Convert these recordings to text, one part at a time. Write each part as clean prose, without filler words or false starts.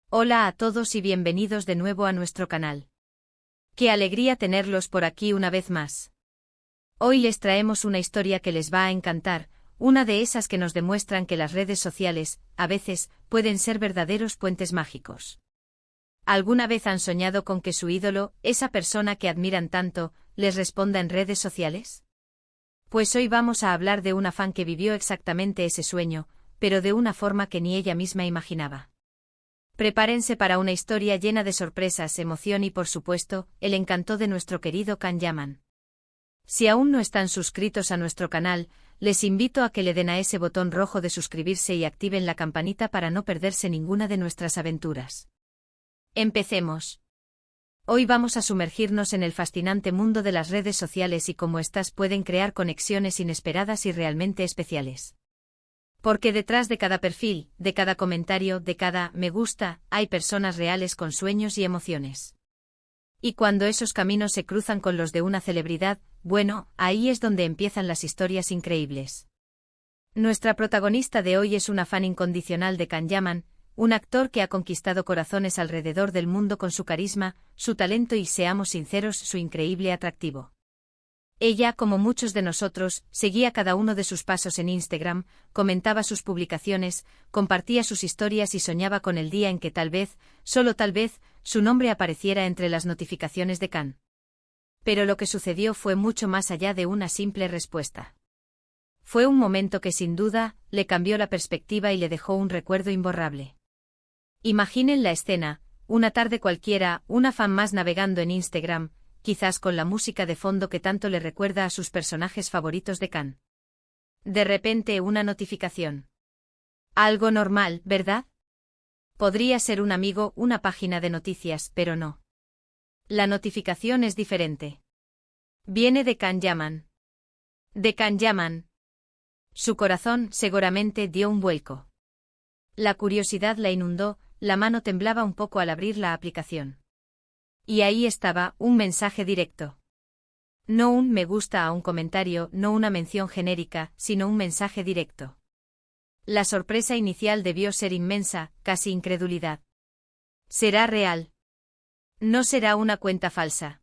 Hola a todos y bienvenidos de nuevo a nuestro canal. Qué alegría tenerlos por aquí una vez más. Hoy les traemos una historia que les va a encantar, una de esas que nos demuestran que las redes sociales, a veces, pueden ser verdaderos puentes mágicos. ¿Alguna vez han soñado con que su ídolo, esa persona que admiran tanto, les responda en redes sociales? Pues hoy vamos a hablar de una fan que vivió exactamente ese sueño, pero de una forma que ni ella misma imaginaba. Prepárense para una historia llena de sorpresas, emoción y, por supuesto, el encanto de nuestro querido Can Yaman. Si aún no están suscritos a nuestro canal, les invito a que le den a ese botón rojo de suscribirse y activen la campanita para no perderse ninguna de nuestras aventuras. Empecemos. Hoy vamos a sumergirnos en el fascinante mundo de las redes sociales y cómo éstas pueden crear conexiones inesperadas y realmente especiales. Porque detrás de cada perfil, de cada comentario, de cada me gusta, hay personas reales con sueños y emociones. Y cuando esos caminos se cruzan con los de una celebridad, bueno, ahí es donde empiezan las historias increíbles. Nuestra protagonista de hoy es una fan incondicional de Can Yaman, un actor que ha conquistado corazones alrededor del mundo con su carisma, su talento y, seamos sinceros, su increíble atractivo. Ella, como muchos de nosotros, seguía cada uno de sus pasos en Instagram, comentaba sus publicaciones, compartía sus historias y soñaba con el día en que tal vez, solo tal vez, su nombre apareciera entre las notificaciones de Can. Pero lo que sucedió fue mucho más allá de una simple respuesta. Fue un momento que sin duda, le cambió la perspectiva y le dejó un recuerdo imborrable. Imaginen la escena, una tarde cualquiera, una fan más navegando en Instagram, quizás con la música de fondo que tanto le recuerda a sus personajes favoritos de Can. De repente una notificación. Algo normal, ¿verdad? Podría ser un amigo, una página de noticias, pero no. La notificación es diferente. Viene de Can Yaman. De Can Yaman. Su corazón seguramente dio un vuelco. La curiosidad la inundó, la mano temblaba un poco al abrir la aplicación. Y ahí estaba, un mensaje directo. No un me gusta a un comentario, no una mención genérica, sino un mensaje directo. La sorpresa inicial debió ser inmensa, casi incredulidad. ¿Será real? ¿No será una cuenta falsa?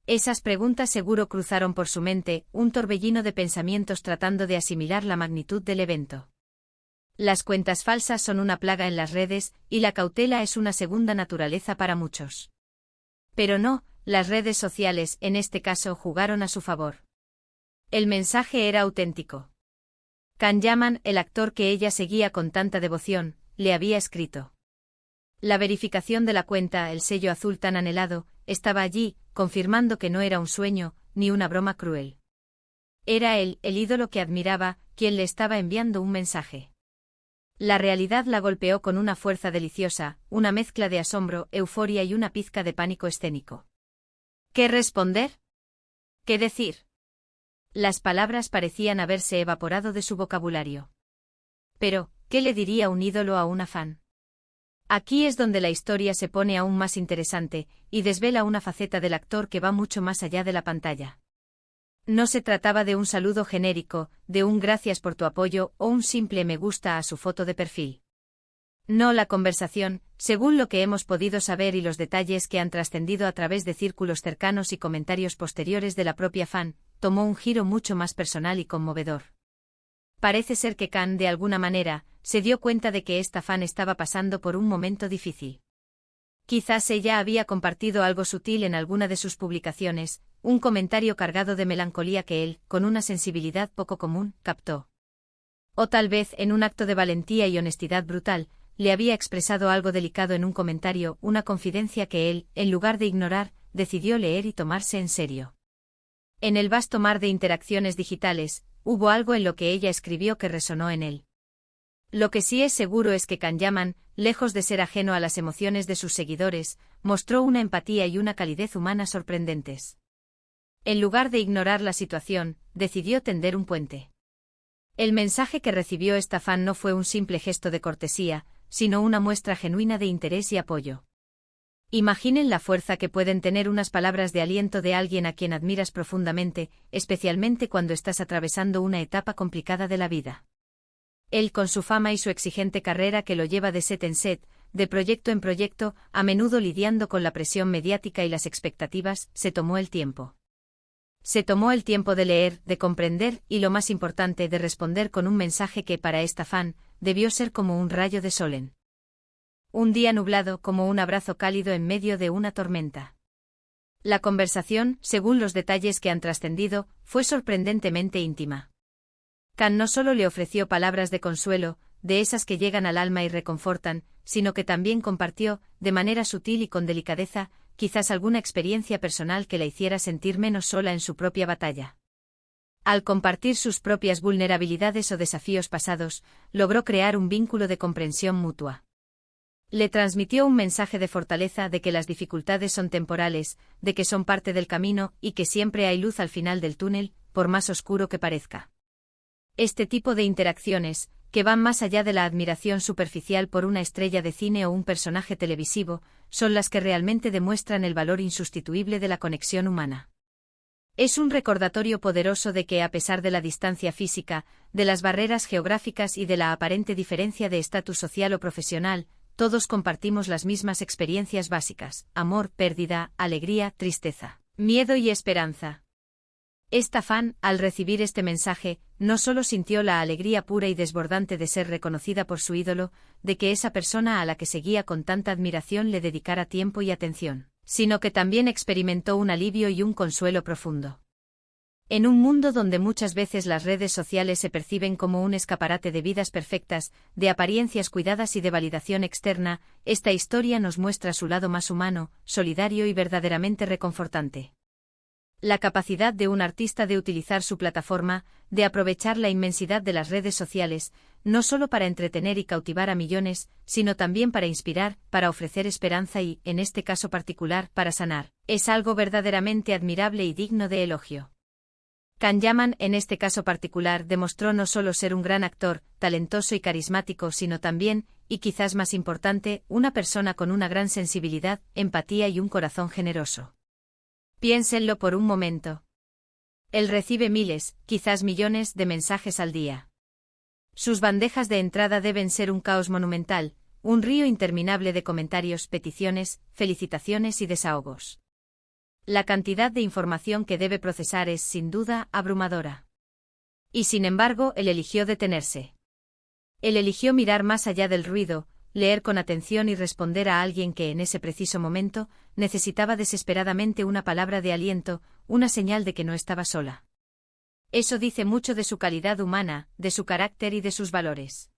Esas preguntas seguro cruzaron por su mente, un torbellino de pensamientos tratando de asimilar la magnitud del evento. Las cuentas falsas son una plaga en las redes, y la cautela es una segunda naturaleza para muchos. Pero no, las redes sociales, en este caso, jugaron a su favor. El mensaje era auténtico. Can Yaman, el actor que ella seguía con tanta devoción, le había escrito. La verificación de la cuenta, el sello azul tan anhelado, estaba allí, confirmando que no era un sueño, ni una broma cruel. Era él, el ídolo que admiraba, quien le estaba enviando un mensaje. La realidad la golpeó con una fuerza deliciosa, una mezcla de asombro, euforia y una pizca de pánico escénico. ¿Qué responder? ¿Qué decir? Las palabras parecían haberse evaporado de su vocabulario. Pero, ¿qué le diría un ídolo a una fan? Aquí es donde la historia se pone aún más interesante, y desvela una faceta del actor que va mucho más allá de la pantalla. No se trataba de un saludo genérico, de un gracias por tu apoyo o un simple me gusta a su foto de perfil. No, la conversación, según lo que hemos podido saber y los detalles que han trascendido a través de círculos cercanos y comentarios posteriores de la propia fan, tomó un giro mucho más personal y conmovedor. Parece ser que Can, de alguna manera, se dio cuenta de que esta fan estaba pasando por un momento difícil. Quizás ella había compartido algo sutil en alguna de sus publicaciones, un comentario cargado de melancolía que él, con una sensibilidad poco común, captó. O tal vez, en un acto de valentía y honestidad brutal, le había expresado algo delicado en un comentario, una confidencia que él, en lugar de ignorar, decidió leer y tomarse en serio. En el vasto mar de interacciones digitales, hubo algo en lo que ella escribió que resonó en él. Lo que sí es seguro es que Can Yaman, lejos de ser ajeno a las emociones de sus seguidores, mostró una empatía y una calidez humana sorprendentes. En lugar de ignorar la situación, decidió tender un puente. El mensaje que recibió esta fan no fue un simple gesto de cortesía, sino una muestra genuina de interés y apoyo. Imaginen la fuerza que pueden tener unas palabras de aliento de alguien a quien admiras profundamente, especialmente cuando estás atravesando una etapa complicada de la vida. Él, con su fama y su exigente carrera que lo lleva de set en set, de proyecto en proyecto, a menudo lidiando con la presión mediática y las expectativas, se tomó el tiempo. Se tomó el tiempo de leer, de comprender y, lo más importante, de responder con un mensaje que, para esta fan, debió ser como un rayo de sol. Un día nublado, como un abrazo cálido en medio de una tormenta. La conversación, según los detalles que han trascendido, fue sorprendentemente íntima. Khan no solo le ofreció palabras de consuelo, de esas que llegan al alma y reconfortan, sino que también compartió, de manera sutil y con delicadeza, quizás alguna experiencia personal que la hiciera sentir menos sola en su propia batalla. Al compartir sus propias vulnerabilidades o desafíos pasados, logró crear un vínculo de comprensión mutua. Le transmitió un mensaje de fortaleza, de que las dificultades son temporales, de que son parte del camino y que siempre hay luz al final del túnel, por más oscuro que parezca. Este tipo de interacciones, que van más allá de la admiración superficial por una estrella de cine o un personaje televisivo, son las que realmente demuestran el valor insustituible de la conexión humana. Es un recordatorio poderoso de que, a pesar de la distancia física, de las barreras geográficas y de la aparente diferencia de estatus social o profesional, todos compartimos las mismas experiencias básicas: amor, pérdida, alegría, tristeza, miedo y esperanza. Esta fan, al recibir este mensaje, no solo sintió la alegría pura y desbordante de ser reconocida por su ídolo, de que esa persona a la que seguía con tanta admiración le dedicara tiempo y atención, sino que también experimentó un alivio y un consuelo profundo. En un mundo donde muchas veces las redes sociales se perciben como un escaparate de vidas perfectas, de apariencias cuidadas y de validación externa, esta historia nos muestra su lado más humano, solidario y verdaderamente reconfortante. La capacidad de un artista de utilizar su plataforma, de aprovechar la inmensidad de las redes sociales, no solo para entretener y cautivar a millones, sino también para inspirar, para ofrecer esperanza y, en este caso particular, para sanar, es algo verdaderamente admirable y digno de elogio. Can Yaman, en este caso particular, demostró no solo ser un gran actor, talentoso y carismático, sino también, y quizás más importante, una persona con una gran sensibilidad, empatía y un corazón generoso. Piénsenlo por un momento. Él recibe miles, quizás millones, de mensajes al día. Sus bandejas de entrada deben ser un caos monumental, un río interminable de comentarios, peticiones, felicitaciones y desahogos. La cantidad de información que debe procesar es, sin duda, abrumadora. Y sin embargo, él eligió detenerse. Él eligió mirar más allá del ruido, leer con atención y responder a alguien que en ese preciso momento necesitaba desesperadamente una palabra de aliento, una señal de que no estaba sola. Eso dice mucho de su calidad humana, de su carácter y de sus valores.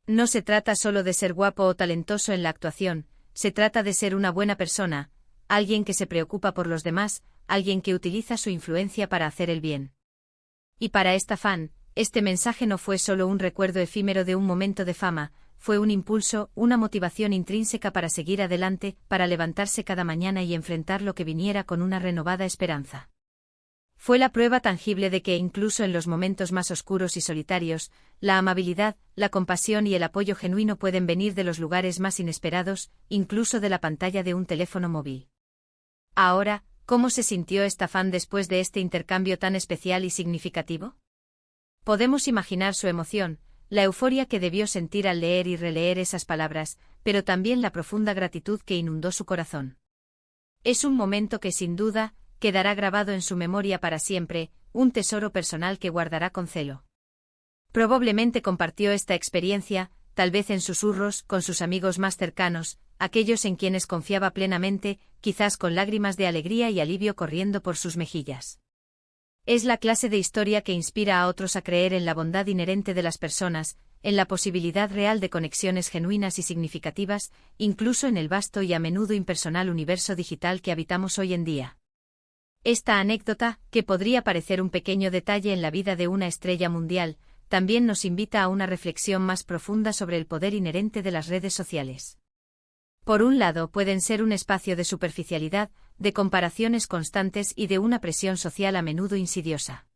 No se trata solo de ser guapo o talentoso en la actuación, se trata de ser una buena persona, alguien que se preocupa por los demás, alguien que utiliza su influencia para hacer el bien. Y para esta fan, este mensaje no fue solo un recuerdo efímero de un momento de fama, fue un impulso, una motivación intrínseca para seguir adelante, para levantarse cada mañana y enfrentar lo que viniera con una renovada esperanza. Fue la prueba tangible de que incluso en los momentos más oscuros y solitarios, la amabilidad, la compasión y el apoyo genuino pueden venir de los lugares más inesperados, incluso de la pantalla de un teléfono móvil. Ahora, ¿cómo se sintió esta fan después de este intercambio tan especial y significativo? Podemos imaginar su emoción, la euforia que debió sentir al leer y releer esas palabras, pero también la profunda gratitud que inundó su corazón. Es un momento que sin duda quedará grabado en su memoria para siempre, un tesoro personal que guardará con celo. Probablemente compartió esta experiencia, tal vez en susurros, con sus amigos más cercanos, aquellos en quienes confiaba plenamente, quizás con lágrimas de alegría y alivio corriendo por sus mejillas. Es la clase de historia que inspira a otros a creer en la bondad inherente de las personas, en la posibilidad real de conexiones genuinas y significativas, incluso en el vasto y a menudo impersonal universo digital que habitamos hoy en día. Esta anécdota, que podría parecer un pequeño detalle en la vida de una estrella mundial, también nos invita a una reflexión más profunda sobre el poder inherente de las redes sociales. Por un lado, pueden ser un espacio de superficialidad, de comparaciones constantes y de una presión social a menudo insidiosa.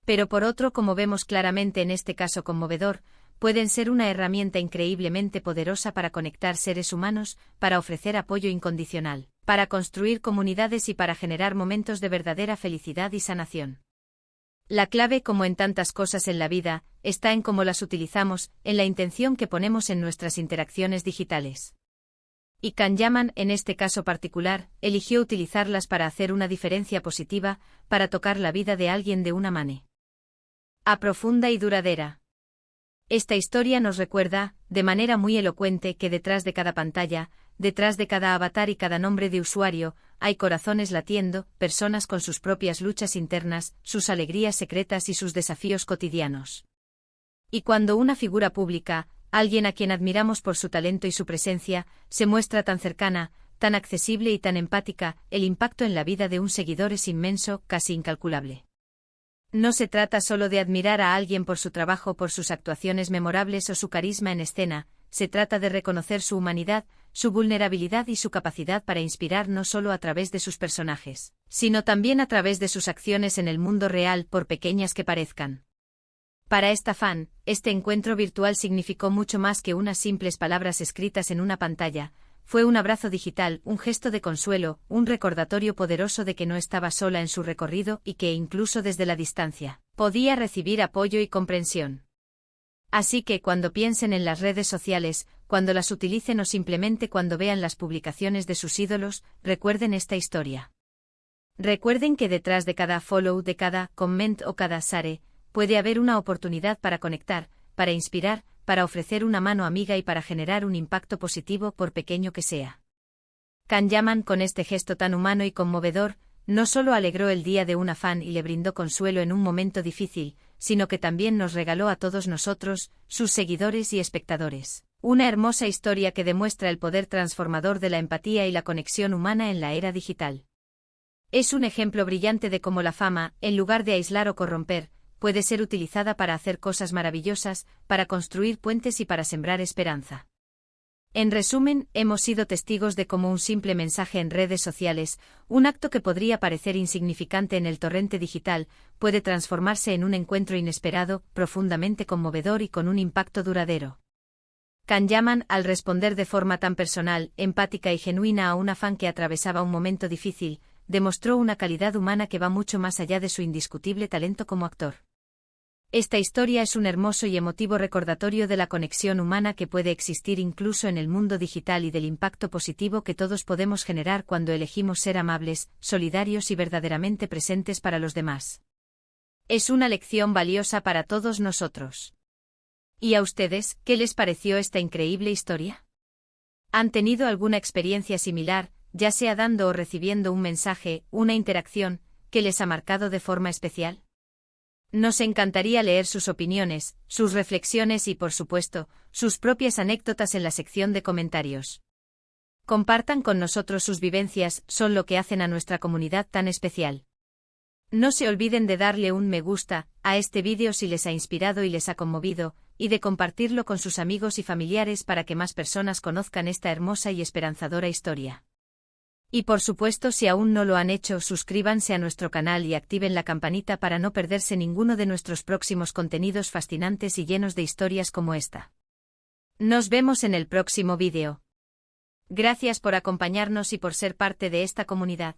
Pero por otro, como vemos claramente en este caso conmovedor, pueden ser una herramienta increíblemente poderosa para conectar seres humanos, para ofrecer apoyo incondicional, para construir comunidades y para generar momentos de verdadera felicidad y sanación. La clave, como en tantas cosas en la vida, está en cómo las utilizamos, en la intención que ponemos en nuestras interacciones digitales. Y Kanyaman, en este caso particular, eligió utilizarlas para hacer una diferencia positiva, para tocar la vida de alguien de una manera profunda y duradera. Esta historia nos recuerda, de manera muy elocuente, que detrás de cada pantalla, detrás de cada avatar y cada nombre de usuario, hay corazones latiendo, personas con sus propias luchas internas, sus alegrías secretas y sus desafíos cotidianos. Y cuando una figura pública, alguien a quien admiramos por su talento y su presencia, se muestra tan cercana, tan accesible y tan empática, el impacto en la vida de un seguidor es inmenso, casi incalculable. No se trata solo de admirar a alguien por su trabajo, por sus actuaciones memorables o su carisma en escena, se trata de reconocer su humanidad, su vulnerabilidad y su capacidad para inspirar no solo a través de sus personajes, sino también a través de sus acciones en el mundo real, por pequeñas que parezcan. Para esta fan, este encuentro virtual significó mucho más que unas simples palabras escritas en una pantalla. Fue un abrazo digital, un gesto de consuelo, un recordatorio poderoso de que no estaba sola en su recorrido y que incluso desde la distancia, podía recibir apoyo y comprensión. Así que cuando piensen en las redes sociales, cuando las utilicen o simplemente cuando vean las publicaciones de sus ídolos, recuerden esta historia. Recuerden que detrás de cada follow, de cada comment o cada share, puede haber una oportunidad para conectar, para inspirar, para ofrecer una mano amiga y para generar un impacto positivo por pequeño que sea. Kanyaman, con este gesto tan humano y conmovedor, no solo alegró el día de una fan y le brindó consuelo en un momento difícil, sino que también nos regaló a todos nosotros, sus seguidores y espectadores, una hermosa historia que demuestra el poder transformador de la empatía y la conexión humana en la era digital. Es un ejemplo brillante de cómo la fama, en lugar de aislar o corromper, puede ser utilizada para hacer cosas maravillosas, para construir puentes y para sembrar esperanza. En resumen, hemos sido testigos de cómo un simple mensaje en redes sociales, un acto que podría parecer insignificante en el torrente digital, puede transformarse en un encuentro inesperado, profundamente conmovedor y con un impacto duradero. Kanyaman, al responder de forma tan personal, empática y genuina a una fan que atravesaba un momento difícil, demostró una calidad humana que va mucho más allá de su indiscutible talento como actor. Esta historia es un hermoso y emotivo recordatorio de la conexión humana que puede existir incluso en el mundo digital y del impacto positivo que todos podemos generar cuando elegimos ser amables, solidarios y verdaderamente presentes para los demás. Es una lección valiosa para todos nosotros. ¿Y a ustedes, qué les pareció esta increíble historia? ¿Han tenido alguna experiencia similar, ya sea dando o recibiendo un mensaje, una interacción, que les ha marcado de forma especial? Nos encantaría leer sus opiniones, sus reflexiones y, por supuesto, sus propias anécdotas en la sección de comentarios. Compartan con nosotros sus vivencias, son lo que hacen a nuestra comunidad tan especial. No se olviden de darle un me gusta a este vídeo si les ha inspirado y les ha conmovido, y de compartirlo con sus amigos y familiares para que más personas conozcan esta hermosa y esperanzadora historia. Y por supuesto, si aún no lo han hecho, suscríbanse a nuestro canal y activen la campanita para no perderse ninguno de nuestros próximos contenidos fascinantes y llenos de historias como esta. Nos vemos en el próximo vídeo. Gracias por acompañarnos y por ser parte de esta comunidad.